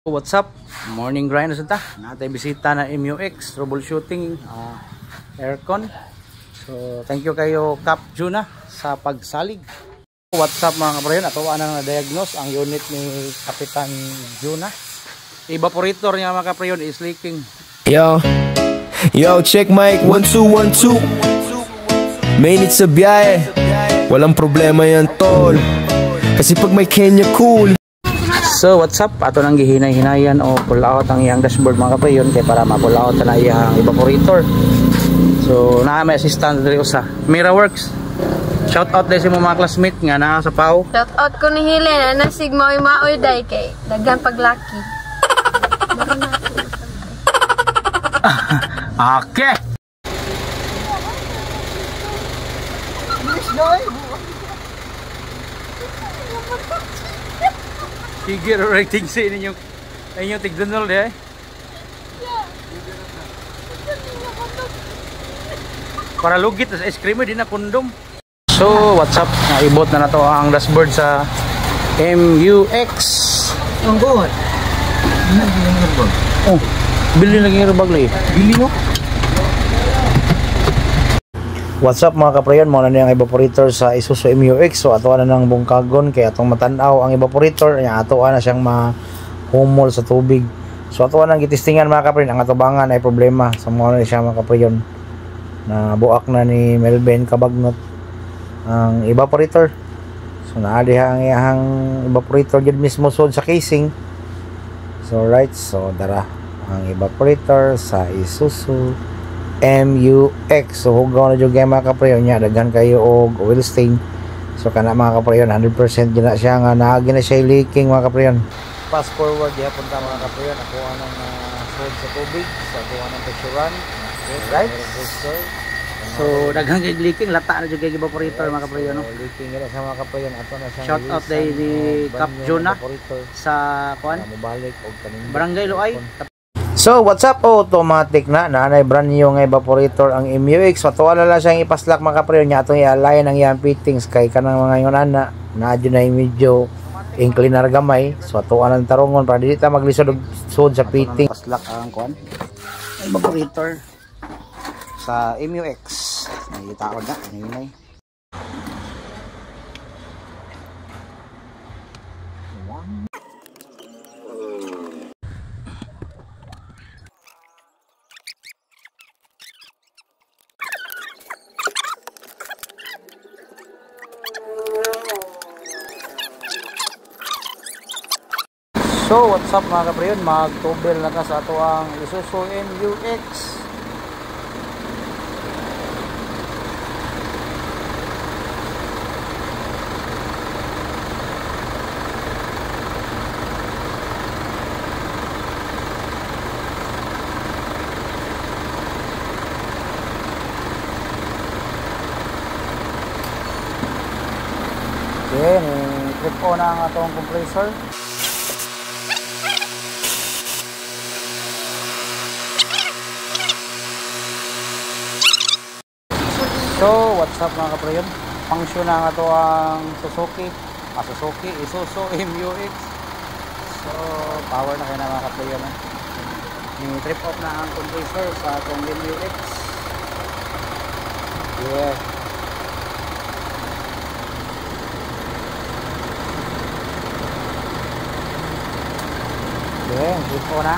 What's up? Morning grind na sita. Natay bisita na MUX troubleshooting aircon. So thank you kayo Cap Juna sa pagsalig. What's up mga kaprayon? Ato na na-diagnose ang unit ni Kapitan Juna. Evaporator niya mga kaprayon is leaking. Yo, check mic 1 2 1 2. Mainit sa biyahe. Walang problema yan tol. Kasi pag may Kenya cool. So what's up? Ato nang gihinay-hinayan o pull out ang iyang dashboard mga kaprayon kay para ma-pull out na iyang evaporator. So naa may assistant diri sa Miraworks. Shout out dai sa mga classmate nga naa sa PAO. Shout out ko ni Helen na sigma maoy day kay daghan paglaki. Okay. Sige, rating sa inyong tigdanol di ay. Para lugit sa ice cream di na kondom. So, what's up? Naibot na to ang dashboard sa MUX. Ang god. Oh, bili lagi yung rubag lagi. Bili mo? What's up mga kaprayon, mo na niyang evaporator sa Isuzu MUX. So ato na nang bungkagon kay atong matanaw ang evaporator nya ato na siyang mahumol sa tubig. So ato nang gitistingan mga kaprayon ang atubangan ay problema sa mo na siya mga kaprayon. Na buak na ni Melvin Kabagnot ang evaporator. So naadi ang iyang evaporator gid mismo sud sa casing. So right, so dara ang evaporator sa Isuzu MUX. So hugaw na jud kay mga kaprayon nya daghan kayo og oil stain. So kana mga kaprayon 100% gina siya nga naagi na siya leaking mga kaprayon. Fast forward ya punta mga kaprayon ako anang sud sa tubig sa ako anang picturean. Right? So daghan kay leaking lata na jud kay evaporator mga kaprayon no. Leaking gina sa mga kaprayon ato na siya. Shout out day ni Cap Juna sa kuan mobalik og kaning Barangay Luay. So what's up, automatic na nanay brand new nga evaporator ang MUX. Matuwa na lang siyang ipaslak mga kaprayon niya atong i-align ang iyang fittings kay kanang mga yunana na adyo na medyo inclinar gamay. So atuan ang tarongon para dili ta maglisod og sud sa fitting. Paslak ang kuan evaporator sa MUX. Nakita ko na hinay. So what's up mga kaprayon, mag-tubel na ka sa ato ang Isuzu MUX. Okay, trip on na ang atong compressor. So, what's up mga kaprayon? Function na nga ito ang Suzuki, Isuzu MUX. So, power na kayo na mga kaprayon. Trip off na ang compressor sa itong MUX. Yeah. Okay, trip off na.